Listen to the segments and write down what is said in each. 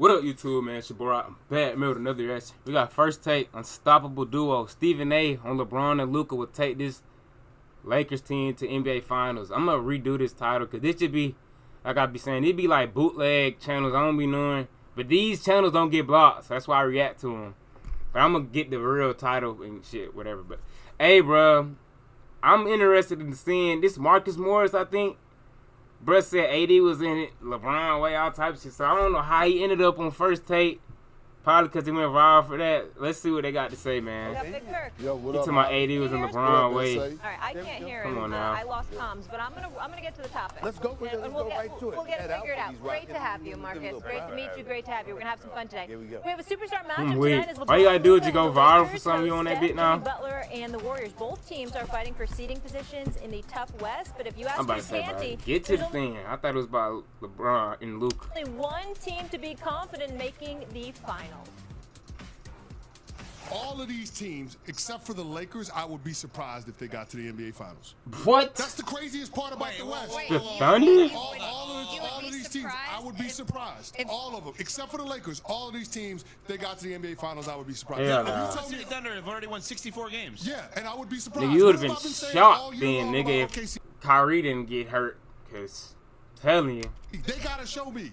What up, YouTube, man? It's your boy, I'm back, man, with another reaction. We got first take, unstoppable duo. Stephen A. on LeBron and Luka will take this Lakers team to NBA Finals. I'm going to redo this title because this should be, like I be saying, it be like bootleg channels I don't be knowing. But these channels don't get blocked, so that's why I react to them. But I'm going to get the real title and shit, whatever. But, hey, bro, I'm interested in seeing this Marcus Morris, I think. Bruh said AD was in it, LeBron way, all types of shit. So I don't know how he ended up on first take. Probably because he went viral for that. Let's see what they got to say, man. What up, Big Perk? Yo, what He up? talking about AD was in LeBron way. All right, I can't hear him. Come on now. I lost comms, but I'm gonna get to the topic. Let's go with it. And Let's go right to it. We'll get it figured out. Great to have you, Marcus. Great to meet you. Great to have you. We're gonna have some fun today. Here we go. We have a superstar matchup tonight. As All you gotta do is you go the viral Lakers for something you on that host bit now. Jimmy Butler and the Warriors. Both teams are fighting for seeding positions in the tough West. But if you ask I'm about me, to say, Sandy, get to the thing. I thought it was about LeBron and Luka. only one team to be confident in making the finals. All of these teams, except for the Lakers, I would be surprised if they got to the NBA Finals. What? That's the craziest part about the West. The Thunder? All of these teams, I would be surprised. All of them, except for the Lakers, all of these teams, they got to the NBA Finals, I would be surprised. Hell If no. you told me, The Thunder have already won 64 games. yeah, and I would be surprised. Nigga, you would have What been have I saying shocked all year then, long nigga, about if OKC? Kyrie didn't get hurt. Because, telling you, They gotta show me.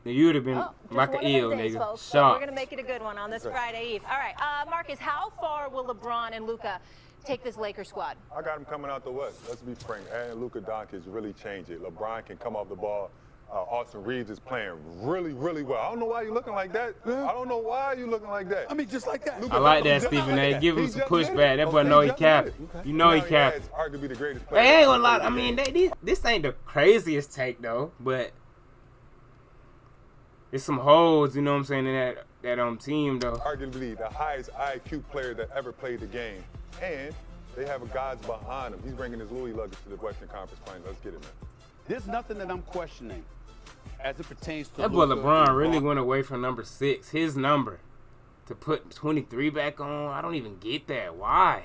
you would have been Oh, just like one an of eel, those days, nigga. folks. So we're Shocked. going to make it a good one on this Friday Eve. All right, Marcus, how far will LeBron and Luka take this Lakers squad? I got him coming out the West. Let's be frank. And Luka Doncic really changed it. LeBron can come off the ball. Austin Reeves is playing really, really well. I don't know why you're looking like that. I don't know why you're looking like that. I mean, just like that. I like that, Stephen A. Give him some pushback. That boy know he capped. You know he capped. It's arguably the greatest player. They ain't gonna lie. I mean, this ain't the craziest take though, but it's some holes. You know what I'm saying? In that team though. Arguably the highest IQ player that ever played the game. And they have gods behind him. He's bringing his Louis luggage to the Western Conference Finals. Let's get it, man. There's nothing that I'm questioning as it pertains to That boy Luka LeBron and really went away from number 6, his number, to put 23 back on. I don't even get that. Why?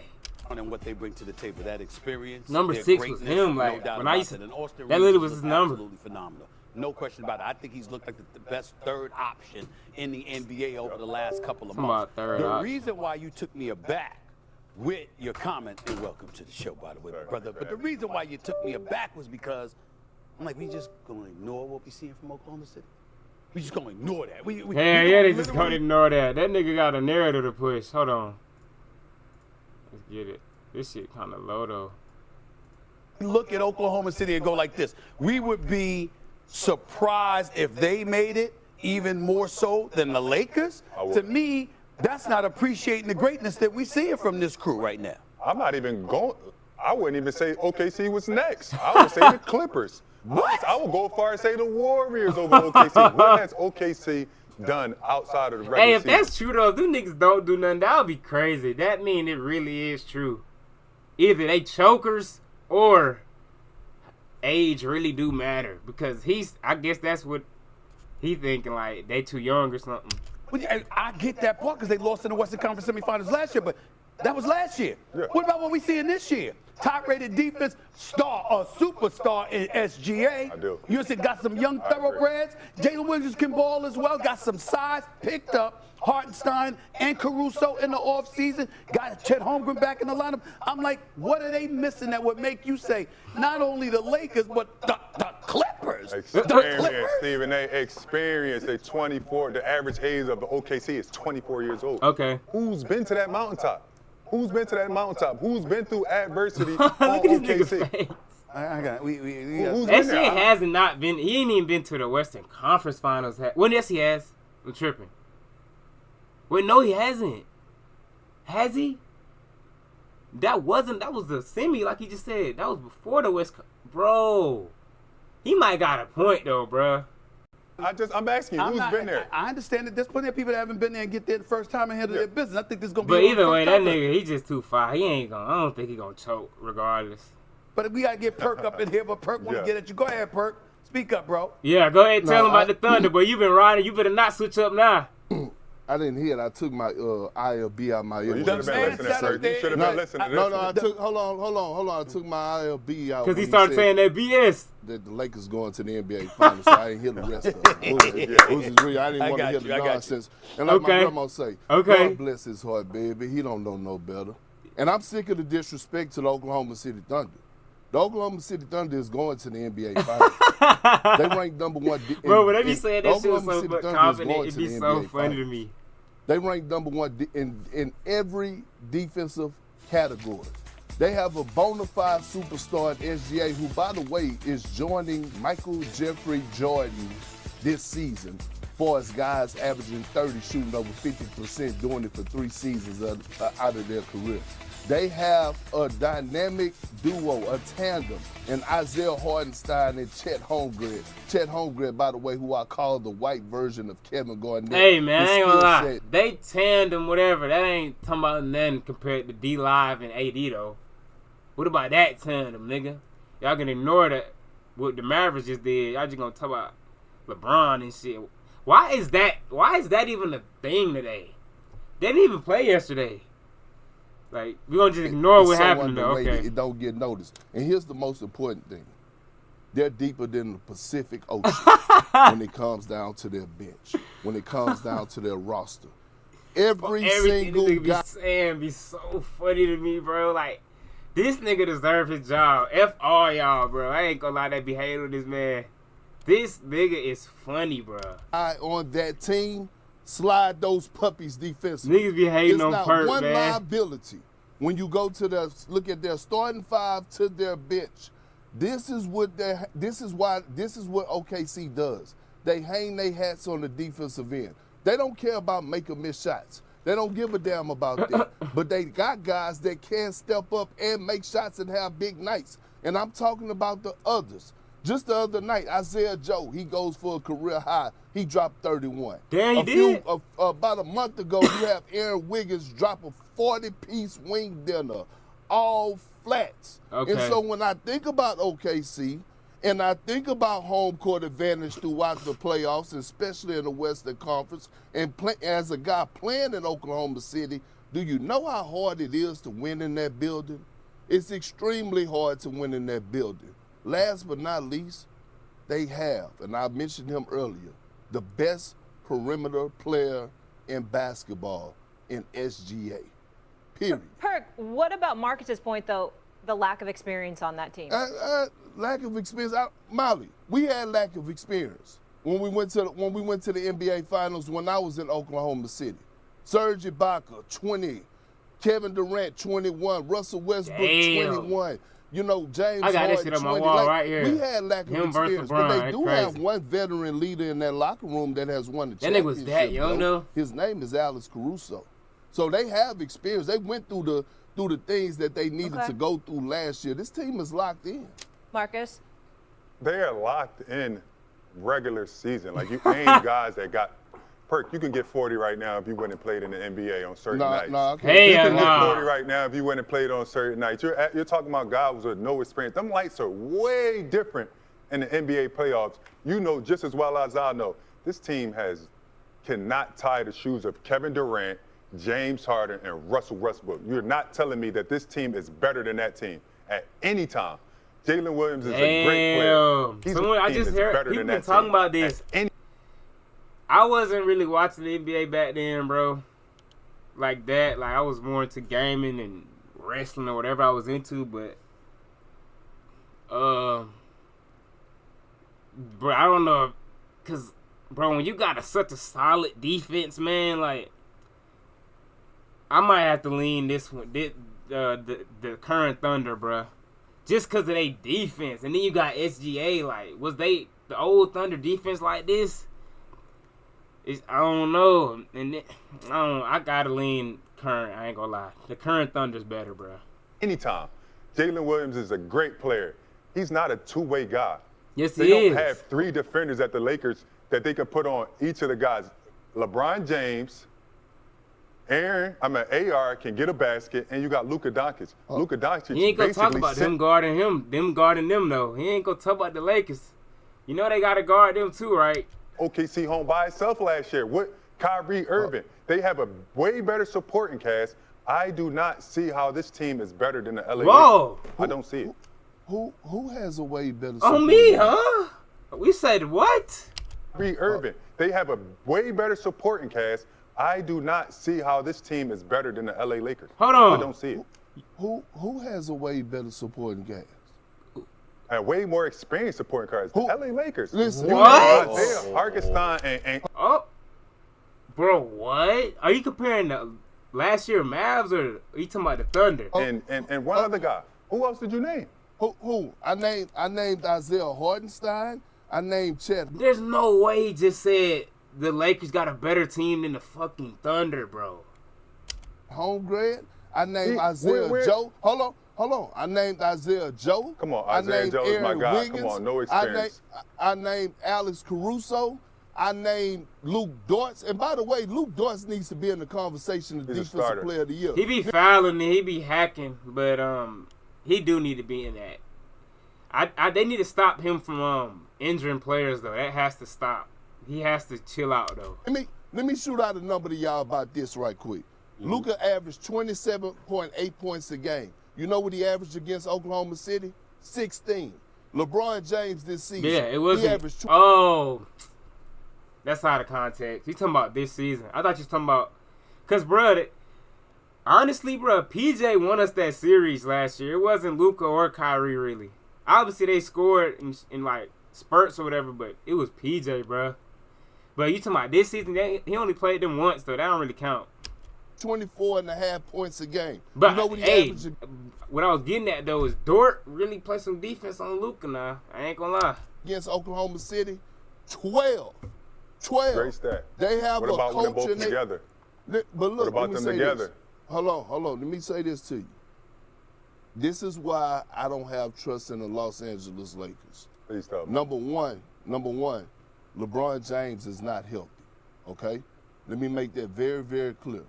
and what they bring to the table. That experience. Number their 6 was greatness, him. no Like doubt when I about used to, that. And Austin that Reeves literally was his looked number. Absolutely phenomenal. No question about it. I think he's looked like the best third option in the NBA over the last couple of Talking months. about third The option. reason why you took me aback with your comment, and welcome to the show, by the way, my brother. But the reason why you took me aback was because I'm like, we just gonna ignore what we seeing from Oklahoma City. We just gonna ignore that. We Yeah, they just literally- gonna ignore that. That nigga got a narrative to push. Hold on. Let's get it. This shit kind of low though. Look at Oklahoma City and go like this. We would be surprised if they made it, even more so than the Lakers. To me, that's not appreciating the greatness that we seeing from this crew right now. I'm not even going. I wouldn't even say OKC was next. I would say the Clippers. What? I would go as far as say the Warriors over OKC. What has OKC done outside of the regular Hey, if season? that's true though, if them niggas don't do nothing, that would be crazy. That mean it really is true. Either they chokers or age really do matter, because I guess that's what he thinking, like they too young or something. Well, yeah, I get that part because they lost in the Western Conference semifinals last year, but that was last year. Yeah. What about what we seeing this year? Top-rated defense, superstar in SGA. I do. You see, got some young I agree. thoroughbreds. Jalen Williams can ball as well. Got some size. Picked up Hartenstein and Caruso in the offseason. Got Chet Holmgren back in the lineup. I'm like, what are they missing that would make you say not only the Lakers but the Clippers? The Experience, Clippers. Stephen A. Experience. They're 24. The average age of the OKC is 24 years old. Okay. Who's been to that mountaintop? Who's been to that mountaintop? Who's been through adversity Look on at this OKC? nigga face. I got it. We Who's That been there? shit has not been. He ain't even been to the Western Conference Finals. Well, yes, he has. I'm tripping. Wait, no, he hasn't. Has he? That was the semi, like he just said. That was before the Bro, he might got a point though, bro. I'm asking you, who's been there? I understand that there's plenty of people that haven't been there and get there the first time and handle their business. I think this is gonna be. But a either fun way, that topic. nigga, he just too far. He ain't gonna. I don't think he gonna choke regardless. But we gotta get Perk up in here. But Perk want to Yeah. get at you. Go ahead, Perk. Speak up, bro. Yeah, go ahead and tell No, him about the Thunder, but you been riding. You better not switch up now. I didn't hear it. I took my ILB out my ear. You should have been listening, sir. You should have been listening to this. No, I took. Hold on. I took my ILB out because he started saying that BS. That the Lakers going to the NBA Finals, so I didn't hear the rest of it. I didn't want to hear the nonsense. And like my grandma say, God bless his heart, baby. He don't know no better. And I'm sick of the disrespect to the Oklahoma City Thunder. The Oklahoma City Thunder is going to the NBA Finals. They ranked number one. Bro, when they be saying that shit was so confident, it'd be so funny to me. They ranked number one in every defensive category. They have a bona fide superstar at SGA who, by the way, is joining Michael Jeffrey Jordan this season. For as guys averaging 30, shooting over 50%, doing it for 3 seasons out of their career. They have a dynamic duo, a tandem, in Isaiah Hartenstein and Chet Holmgren. Chet Holmgren, by the way, who I call the white version of Kevin Garnett. Hey, man, I ain't gonna lie. They tandem, whatever. That ain't talking about nothing compared to D-Live and AD, though. What about that tandem, nigga? Y'all can ignore that. What the Mavericks just did. Y'all just gonna talk about LeBron and shit. Why is that even a thing today? They didn't even play yesterday. Like, we're going to just ignore what happened, though. Okay. It don't get noticed. And here's the most important thing. They're deeper than the Pacific Ocean when it comes down to their bench, when it comes down to their roster. Everything single guy. Everything be so funny to me, bro. Like, this nigga deserve his job. F all y'all, bro. I ain't going to lie, they be hating on this man. This nigga is funny, bro. On that team, slide those puppies defensively. Niggas be hating on Perk, man. It's not one liability. When you go to look at their starting 5 to their bench, this is what OKC does. They hang their hats on the defensive end. They don't care about making miss shots. They don't give a damn about that. But they got guys that can step up and make shots and have big nights. And I'm talking about the others. Just the other night, Isaiah Joe, he goes for a career high. He dropped 31. Damn, he did? About a month ago, you have Aaron Wiggins drop a 40-piece wing dinner, all flats. Okay. And so when I think about OKC, and I think about home court advantage throughout the playoffs, especially in the Western Conference, and as a guy playing in Oklahoma City, do you know how hard it is to win in that building? It's extremely hard to win in that building. Last but not least, they have, and I mentioned him earlier, the best perimeter player in basketball in SGA, period. Perk, what about Marcus's point, though, the lack of experience on that team? Lack of experience. Molly, we had lack of experience when we went to the NBA Finals when I was in Oklahoma City. Serge Ibaka, 20. Kevin Durant, 21. Russell Westbrook, 21. You know, James I got Harden, this shit on my wall right here. We had lack of experience, but they do have one veteran leader in that locker room that has won the championship. That nigga was that young, though. His name is Alex Caruso. So they have experience. They went through the things that they needed to go through last year. This team is locked in. Marcus? They are locked in regular season. Like, you name guys that got Perk, you can get 40 right now if you went and played in the NBA on certain nights. You can get 40 right now if you went and played on certain nights. You're talking about guys with no experience. Them lights are way different in the NBA playoffs. You know just as well as I know, this team cannot tie the shoes of Kevin Durant, James Harden, and Russell Westbrook. You're not telling me that this team is better than that team at any time. Jalen Williams is a great player. I just heard people been talking about this. I wasn't really watching the NBA back then, bro. Like that. Like, I was more into gaming and wrestling or whatever I was into, but bro, I don't know, cause bro, when you got such a solid defense, man, like, I might have to lean this one, the current Thunder, bro, just cause of their defense. And then you got SGA. Like, was the old Thunder defense like this? I don't know, and I gotta lean current. I ain't gonna lie, the current Thunder's better, bro. Anytime, Jalen Williams is a great player. He's not a two-way guy. Yes, he is. They don't have 3 defenders at the Lakers that they can put on each of the guys. LeBron James, AR can get a basket, and you got Luka Doncic. Luka Doncic. He ain't gonna talk about them guarding them though. He ain't gonna talk about the Lakers. You know they gotta guard them too, right? OKC home by itself last year. What Kyrie Irving. They have a way better supporting cast. I do not see how this team is better than the LA Whoa. Lakers. I don't see it. Who has a way better On me, huh? We said what? Kyrie Irving. They have a way better supporting cast. I do not see how this team is better than the LA Lakers. Hold on. I don't see it. Who has a way better supporting cast? And way more experienced supporting cast. Who? LA Lakers. Listen, What? Isaiah Hartenstein and Oh, bro, what? Are you comparing the last year Mavs or are you talking about the Thunder? and one other guy. Who else did you name? Who? I named Isaiah Hartenstein. I named Chet. There's no way he just said the Lakers got a better team than the fucking Thunder, bro. Holmgren. I named Isaiah Joe. Hold on. I named Isaiah Joe. Come on, Isaiah Joe is my guy. Come on, no experience. I named Alex Caruso. I named Luke Dortz. And by the way, Luke Dortz needs to be in the conversation of Defensive Player of the Year. He be fouling and he be hacking, but he do need to be in that. They need to stop him from injuring players though. That has to stop. He has to chill out though. Let me shoot out a number to y'all about this right quick. Luka averaged 27.8 points a game. You know what he averaged against Oklahoma City? 16. LeBron James this season. Yeah, it was. He averaged. Oh, that's out of context. You talking about this season? I thought you was talking about, cause bro, honestly, bro, PJ won us that series last year. It wasn't Luka or Kyrie really. Obviously, they scored in like spurts or whatever, but it was PJ, bro. But you talking about this season? He only played them once, though. That don't really count. 24.5 points a game. But you know what he averaged? What I was getting at though is Dort really play some defense on Luka now. I ain't gonna lie. Against Oklahoma City, 12. Great stat. They have what a about coach when they're both and together? But look, What about them together? This. Hold on. Let me say this to you. This is why I don't have trust in the Los Angeles Lakers. Please tell me. Number one, LeBron James is not healthy. Okay? Let me make that very, very clear.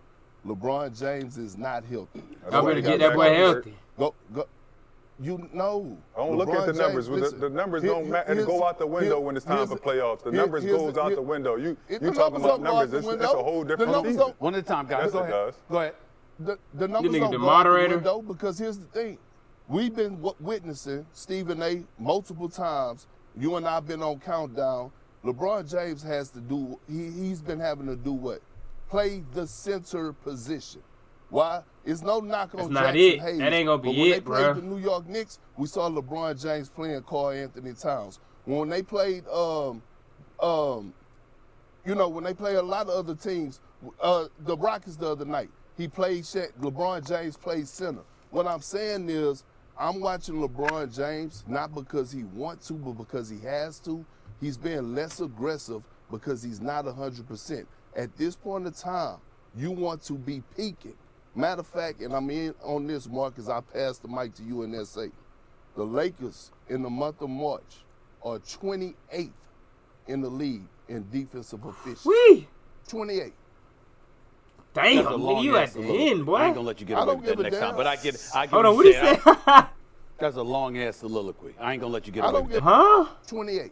LeBron James is not healthy. Y'all better get that boy healthy. Go. You know. Don't look at the numbers. The numbers don't go out the window when it's time for playoffs. The numbers goes out the window. You talking about numbers? It's a whole different season. One at a time, guys. Yes, it does. Go ahead. The numbers don't go out the window because here's the thing. We've been witnessing Stephen A. multiple times. You and I have been on countdown. LeBron James has to do. He's been having to do what? Play the center position. Why? It's no knock on Jackson Hayes. That ain't gonna be when they bro. played the New York Knicks, we saw LeBron James playing Karl Anthony Towns. When they played, when they play a lot of other teams, the Rockets the other night, he played LeBron James played center. What I'm saying is, I'm watching LeBron James not because he wants to, but because he has to. He's being less aggressive because he's not 100%. At this point in time, you want to be peaking. Matter of fact, and I'm in on this, Marcus, I pass the mic to you and SA. The Lakers in the month of March are 28th in the league in defensive efficiency. 28. Damn, you at the end, boy. I ain't gonna let you get away with that next time, but I get Hold on, what he say? That's a long ass soliloquy. I ain't gonna let you get away with that. Huh? 28.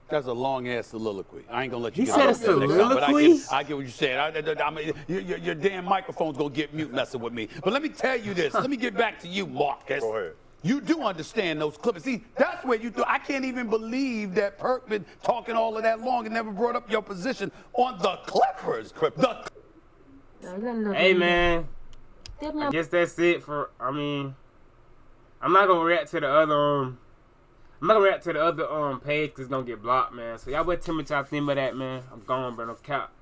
That's a long ass soliloquy. I ain't gonna let you He get away said with a that next time, but soliloquy? I get what you're saying. Your damn microphone's gonna get mute messing with me. But let me tell you this. Let me get back to you, Marcus. Go ahead. You do understand those Clippers. See, that's where you do. I can't even believe that Perk been talking all of that long and never brought up your position on the Clippers. Hey, man. I guess that's it for, I'm not going to react to the other, page because it's going to get blocked, man. So y'all tell me what y'all think about that, man. I'm gone, bro. No cap.